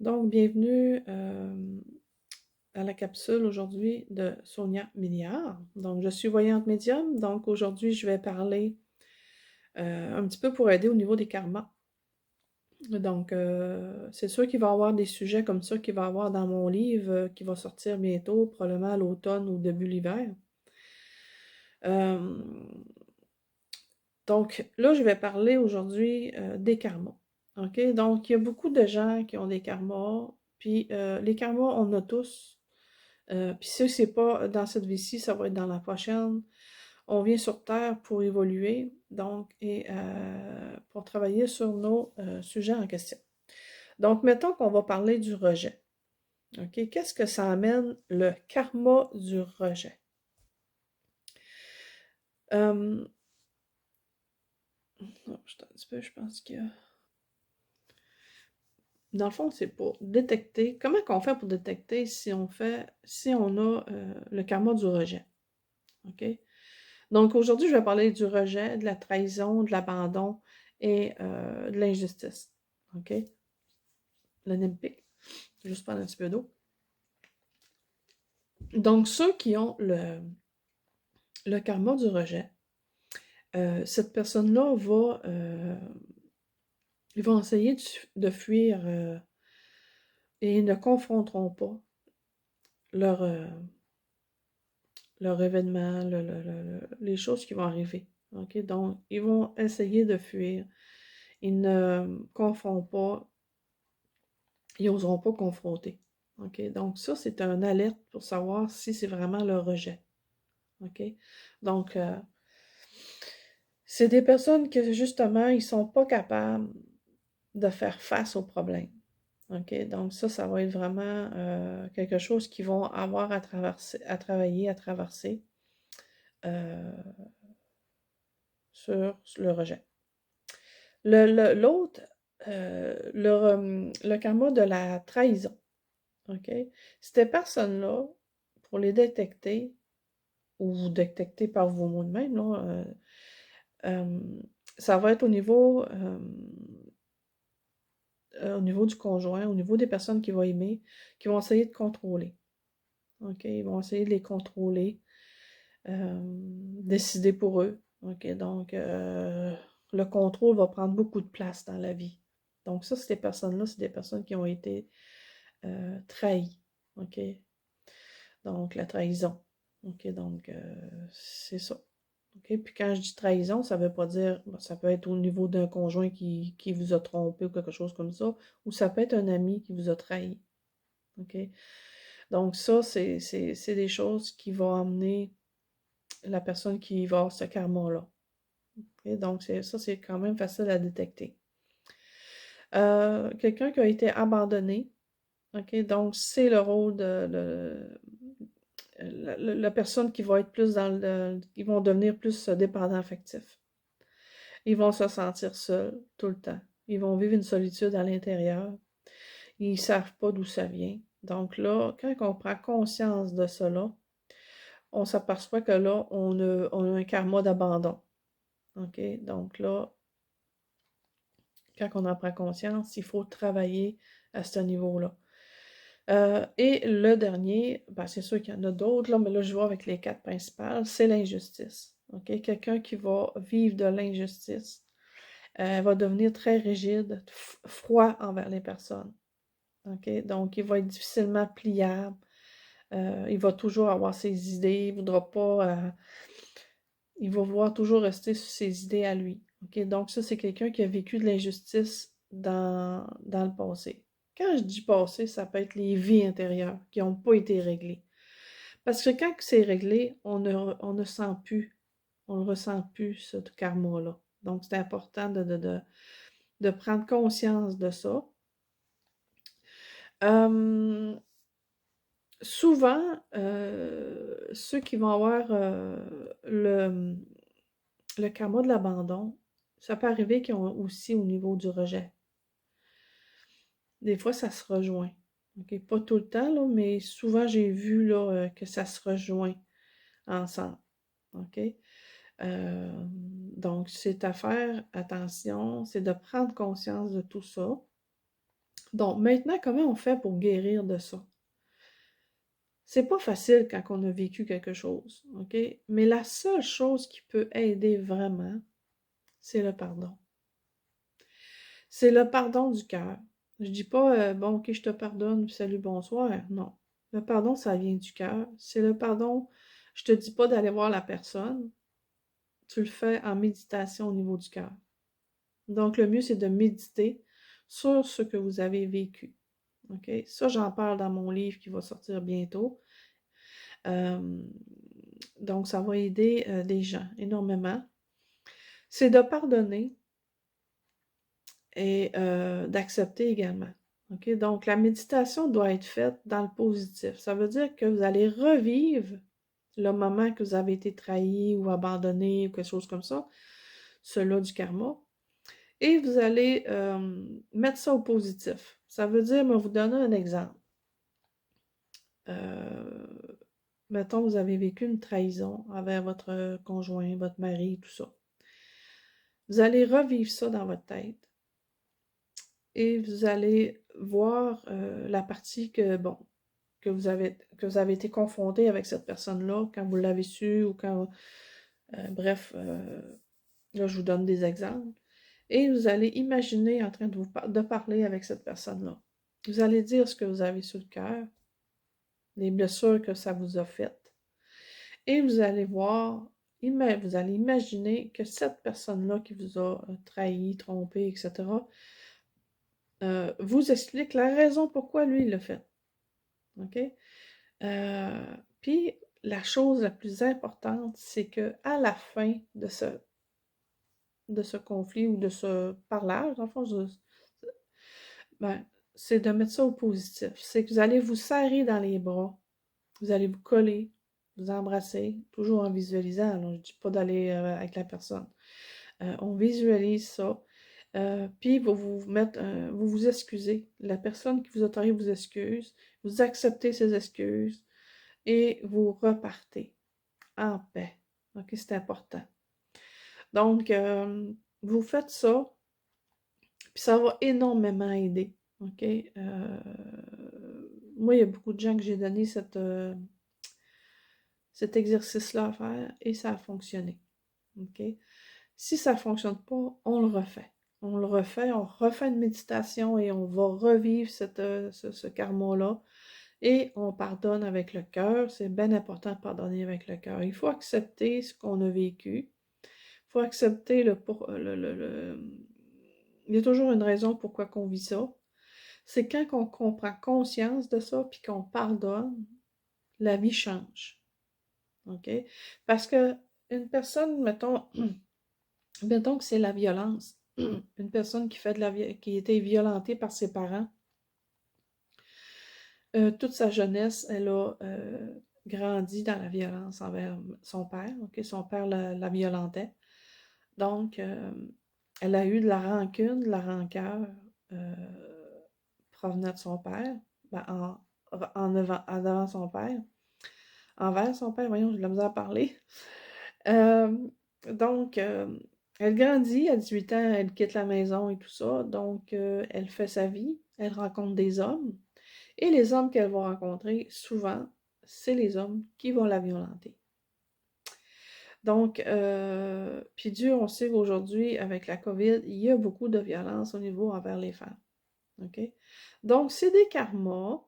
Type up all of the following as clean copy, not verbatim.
Donc, bienvenue à la capsule aujourd'hui de Sonia Milliard. Donc, je suis voyante médium. Donc, aujourd'hui, je vais parler un petit peu pour aider au niveau des karmas. Donc, c'est sûr qu'il va y avoir des sujets comme ça qu'il va y avoir dans mon livre qui va sortir bientôt, probablement à l'automne ou début l'hiver. Euh, donc, là, je vais parler aujourd'hui des karmas. OK? Donc, il y a beaucoup de gens qui ont des karmas. Puis, les karmas, on a tous. Puis si c'est pas dans cette vie-ci, ça va être dans la prochaine. On vient sur Terre pour évoluer, donc, et pour travailler sur nos sujets en question. Donc, mettons qu'on va parler du rejet. OK? Qu'est-ce que ça amène le karma du rejet? Euh, je pense que... Dans le fond, c'est pour détecter... Comment qu'on fait pour détecter si on a le karma du rejet? OK? Donc aujourd'hui, je vais parler du rejet, de la trahison, de l'abandon et de l'injustice. OK? L'Olympique. Juste prendre un petit peu d'eau. Donc, ceux qui ont le karma du rejet, cette personne-là ils vont essayer de fuir et ne confronteront pas leur, leur événement, les choses qui vont arriver. OK? Donc, ils vont essayer de fuir. Ils ne confrontent pas, ils n'oseront pas confronter. OK? Donc, ça, c'est un alerte pour savoir si c'est vraiment le rejet. OK? Donc, c'est des personnes que, justement, ils ne sont pas capables de faire face aux problèmes. OK? Donc, ça va être vraiment quelque chose qu'ils vont avoir à travailler, à traverser euh, sur le rejet. L'autre, le karma de la trahison. OK? Ces personnes-là, pour les détecter, ou vous détecter par vous-même, là, euh, ça va être au niveau du conjoint, au niveau des personnes qu'il va aimer, qui vont essayer de contrôler. OK? Ils vont essayer de les contrôler, décider pour eux. OK? Donc, le contrôle va prendre beaucoup de place dans la vie. Donc, ça, ces personnes-là, c'est des personnes qui ont été trahies. OK? Donc, la trahison. OK? Donc, c'est ça. OK? Puis quand je dis trahison, ça veut pas dire, ça peut être au niveau d'un conjoint qui vous a trompé ou quelque chose comme ça, ou ça peut être un ami qui vous a trahi. OK? Donc, ça, c'est des choses qui vont amener la personne qui va avoir ce karma-là. OK? Donc, ça, c'est quand même facile à détecter. Quelqu'un qui a été abandonné, OK? Donc, c'est le rôle de la personne qui va être plus ils vont devenir plus dépendants affectifs. Ils vont se sentir seuls tout le temps. Ils vont vivre une solitude à l'intérieur. Ils ne savent pas d'où ça vient. Donc là, quand on prend conscience de cela, on s'aperçoit que là, on a un karma d'abandon. OK? Donc là, quand on en prend conscience, il faut travailler à ce niveau-là. Et le dernier, ben c'est sûr qu'il y en a d'autres, là, mais là, je vois avec les 4 principales, c'est l'injustice. OK? Quelqu'un qui va vivre de l'injustice va devenir très rigide, froid envers les personnes. OK? Donc, il va être difficilement pliable. Il va toujours avoir ses idées. Il voudra pas... il va vouloir toujours rester sur ses idées à lui. OK? Donc, ça, c'est quelqu'un qui a vécu de l'injustice dans le passé. Quand je dis passé, ça peut être les vies intérieures qui n'ont pas été réglées. Parce que quand c'est réglé, on ne sent plus, on ne ressent plus ce karma-là. Donc, c'est important de prendre conscience de ça. Souvent, ceux qui vont avoir le karma de l'abandon, ça peut arriver qu'ils ont aussi au niveau du rejet. Des fois, ça se rejoint. Okay? Pas tout le temps, là, mais souvent, j'ai vu là, que ça se rejoint ensemble. OK? Donc, c'est à faire attention, c'est de prendre conscience de tout ça. Donc, maintenant, comment on fait pour guérir de ça? C'est pas facile quand on a vécu quelque chose, OK? Mais la seule chose qui peut aider vraiment, c'est le pardon. C'est le pardon du cœur. Je dis pas, bon, OK, je te pardonne, salut, bonsoir. Non. Le pardon, ça vient du cœur. C'est le pardon. Je te dis pas d'aller voir la personne. Tu le fais en méditation au niveau du cœur. Donc, le mieux, c'est de méditer sur ce que vous avez vécu. OK? Ça, j'en parle dans mon livre qui va sortir bientôt. Donc, ça va aider des gens énormément. C'est de pardonner et d'accepter également. OK? Donc, la méditation doit être faite dans le positif. Ça veut dire que vous allez revivre le moment que vous avez été trahi ou abandonné ou quelque chose comme ça, cela du karma, et vous allez mettre ça au positif. Ça veut dire, je vais vous donner un exemple. Mettons, vous avez vécu une trahison envers votre conjoint, votre mari, tout ça. Vous allez revivre ça dans votre tête et vous allez voir la partie que, bon, que vous avez été confronté avec cette personne-là quand vous l'avez su ou quand, bref, là, je vous donne des exemples. Et vous allez imaginer en train de parler avec cette personne-là. Vous allez dire ce que vous avez sur le cœur, les blessures que ça vous a faites. Et vous allez voir, vous allez imaginer que cette personne-là qui vous a trahi, trompé, etc., vous explique la raison pourquoi lui, il l'a fait. OK? Puis, la chose la plus importante, c'est que à la fin de ce conflit ou de ce parlage, dans le fond, ben, c'est de mettre ça au positif. C'est que vous allez vous serrer dans les bras, vous allez vous coller, vous embrasser, toujours en visualisant. Alors, je ne dis pas d'aller avec la personne. On visualise ça. Puis, vous vous excusez. La personne qui vous a trahi vous excuse. Vous acceptez ses excuses et vous repartez en paix. OK, c'est important. Donc, vous faites ça, puis ça va énormément aider. OK? Moi, il y a beaucoup de gens que j'ai donné cet exercice-là à faire et ça a fonctionné. OK? Si ça ne fonctionne pas, on le refait. On le refait, on refait une méditation et on va revivre ce karma-là. Et on pardonne avec le cœur. C'est bien important de pardonner avec le cœur. Il faut accepter ce qu'on a vécu. Il faut accepter Il y a toujours une raison pourquoi on vit ça. C'est quand on prend conscience de ça puis qu'on pardonne, la vie change. OK? Parce que une personne, mettons que c'est la violence. Une personne qui qui a été violentée par ses parents, toute sa jeunesse, elle a grandi dans la violence envers son père. Okay? Son père la violentait. Donc, elle a eu de la rancune, de la rancœur provenant de son père, ben, devant son père. Envers son père, voyons, j'ai de la misère à parler. Donc, elle grandit, à 18 ans, elle quitte la maison et tout ça. Donc, elle fait sa vie, elle rencontre des hommes. Et les hommes qu'elle va rencontrer, souvent, c'est les hommes qui vont la violenter. Donc, puis Dieu, on sait qu'aujourd'hui, avec la COVID, il y a beaucoup de violence au niveau envers les femmes. OK? Donc, c'est des karmas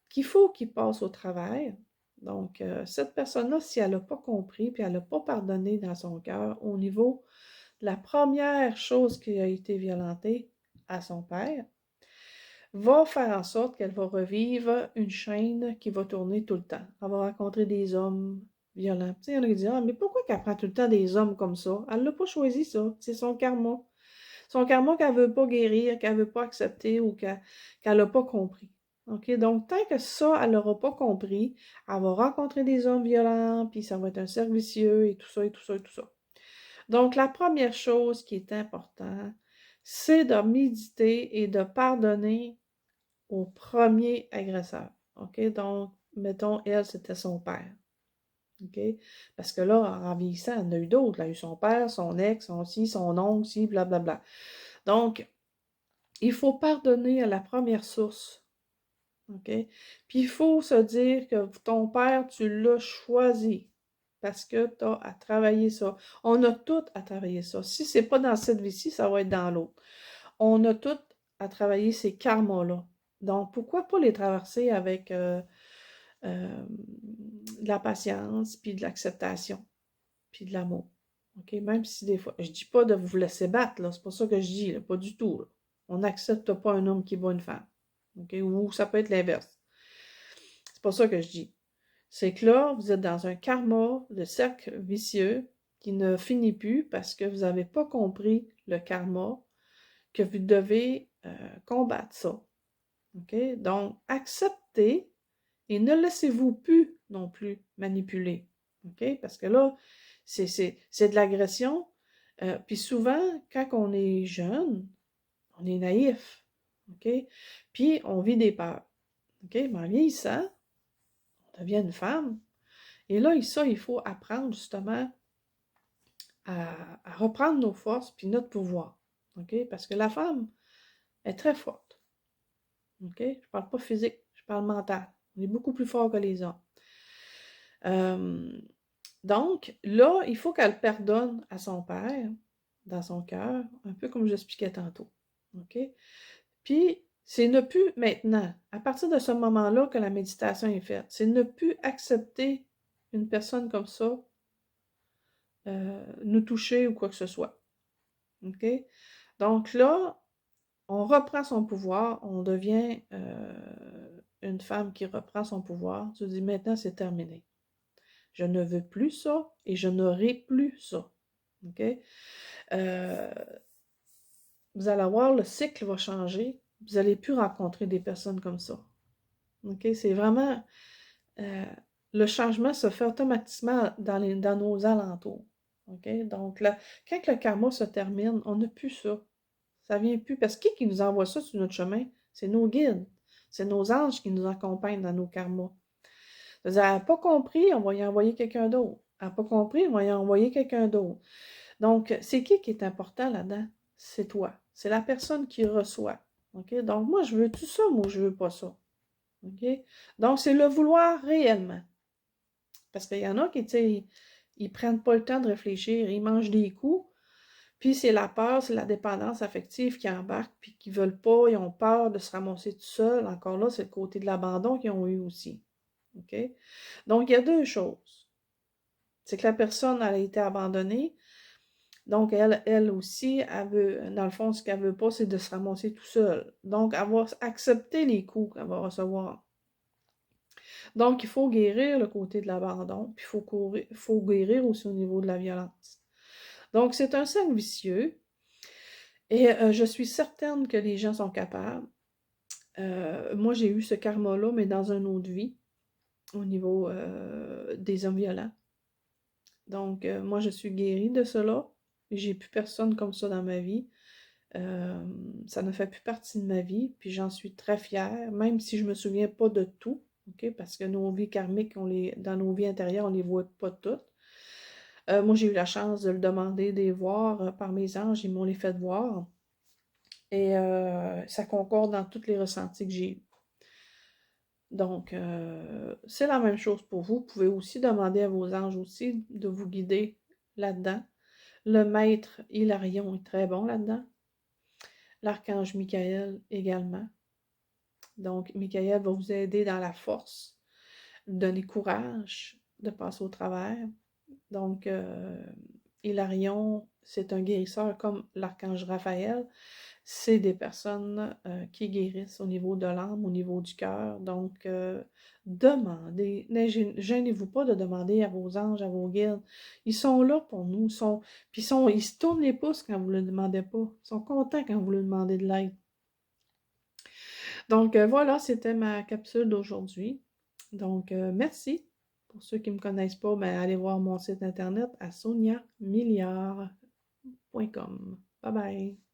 qu'il faut qu'ils passent au travers. Donc, cette personne-là, si elle n'a pas compris, puis elle n'a pas pardonné dans son cœur au niveau de la première chose qui a été violentée à son père, va faire en sorte qu'elle va revivre une chaîne qui va tourner tout le temps. Elle va rencontrer des hommes violents. Tu sais, il y en a qui disent, ah, mais pourquoi qu'elle prend tout le temps des hommes comme ça? Elle l'a pas choisi, ça. C'est son karma. Son karma qu'elle veut pas guérir, qu'elle veut pas accepter ou qu'elle n'a pas compris. OK? Donc, tant que ça, elle n'aura pas compris, elle va rencontrer des hommes violents, puis ça va être un cercle vicieux et tout ça, et tout ça, et tout ça. Donc, la première chose qui est importante, c'est de méditer et de pardonner au premier agresseur. OK? Donc, mettons, elle, c'était son père. OK? Parce que là, en vieillissant, elle en a eu d'autres. Elle a eu son père, son ex, son ci, son oncle, ci, blablabla. Donc, il faut pardonner à la première source. OK? Puis il faut se dire que ton père, tu l'as choisi parce que tu as à travailler ça. On a tout à travailler ça. Si c'est pas dans cette vie-ci, ça va être dans l'autre. On a tout à travailler ces karmas-là. Donc, pourquoi pas les traverser avec de la patience, puis de l'acceptation, puis de l'amour. OK? Même si des fois, je dis pas de vous laisser battre, là, c'est pas ça que je dis, là, pas du tout. Là. On n'accepte pas un homme qui bat une femme. OK? Ou ça peut être l'inverse. C'est pas ça que je dis. C'est que là, vous êtes dans un karma de cercle vicieux qui ne finit plus parce que vous n'avez pas compris le karma, que vous devez combattre ça. OK? Donc, acceptez et ne laissez-vous plus non plus manipuler. OK? Parce que là, c'est de l'agression. Puis souvent, quand on est jeune, on est naïf. OK? Puis on vit des peurs. OK? Mais en vieillissant, on devient une femme. Et là, ça, il faut apprendre justement à reprendre nos forces puis notre pouvoir. OK? Parce que la femme est très forte. OK? Je parle pas physique, je parle mental. On est beaucoup plus fort que les hommes. Donc, là, il faut qu'elle pardonne à son père, dans son cœur, un peu comme j'expliquais tantôt. OK? Puis, c'est ne plus maintenant, à partir de ce moment-là que la méditation est faite, c'est ne plus accepter une personne comme ça nous toucher ou quoi que ce soit. OK? Donc là, on reprend son pouvoir, on devient une femme qui reprend son pouvoir. Tu dis maintenant, c'est terminé. Je ne veux plus ça et je n'aurai plus ça. OK? Vous allez voir, le cycle va changer. Vous n'allez plus rencontrer des personnes comme ça. OK? C'est vraiment... le changement se fait automatiquement dans nos alentours. OK? Donc, là, quand le karma se termine, on n'a plus ça. Ça vient plus. Parce que qui nous envoie ça sur notre chemin? C'est nos guides. C'est nos anges qui nous accompagnent dans nos karmas. Elle n'a pas compris, on va y envoyer quelqu'un d'autre. Elle n'a pas compris, on va y envoyer quelqu'un d'autre. Donc, c'est qui est important là-dedans? C'est toi. C'est la personne qui reçoit. OK? Donc, moi, je veux tout ça, moi, je veux pas ça. OK? Donc, c'est le vouloir réellement. Parce qu'il y en a qui, tu sais, ils prennent pas le temps de réfléchir, ils mangent des coups, puis c'est la peur, c'est la dépendance affective qui embarque, puis qui veulent pas, ils ont peur de se ramasser tout seuls. Encore là, c'est le côté de l'abandon qu'ils ont eu aussi. OK? Donc, il y a deux choses. C'est que la personne, elle a été abandonnée, donc elle aussi, elle veut, dans le fond, ce qu'elle veut pas, c'est de se ramasser tout seul. Donc, elle va accepter les coups qu'elle va recevoir. Donc, il faut guérir le côté de l'abandon, puis il faut guérir aussi au niveau de la violence. Donc, c'est un cercle vicieux, et je suis certaine que les gens sont capables. Moi, j'ai eu ce karma-là, mais dans une autre vie, au niveau des hommes violents. Donc, moi, je suis guérie de cela. J'ai plus personne comme ça dans ma vie. Ça ne fait plus partie de ma vie, puis j'en suis très fière, même si je ne me souviens pas de tout, okay? Parce que nos vies karmiques, dans nos vies intérieures, on ne les voit pas toutes. Moi, j'ai eu la chance de le demander, de les voir par mes anges, ils m'ont les fait voir. Et ça concorde dans tous les ressentis que j'ai eus. Donc, c'est la même chose pour vous. Vous pouvez aussi demander à vos anges aussi de vous guider là-dedans. Le maître Hilarion est très bon là-dedans. L'archange Michael également. Donc, Michael va vous aider dans la force, donner courage de passer au travers. Donc, Hilarion, c'est un guérisseur comme l'archange Raphaël. C'est des personnes qui guérissent au niveau de l'âme, au niveau du cœur. Donc, demandez, gênez-vous pas de demander à vos anges, à vos guides. Ils sont là pour nous. Puis ils se tournent les pouces quand vous ne le demandez pas. Ils sont contents quand vous leur demandez de l'aide. Donc, voilà, c'était ma capsule d'aujourd'hui. Donc, merci. Pour ceux qui ne me connaissent pas, ben, allez voir mon site internet à soniamilliard.com. Bye bye!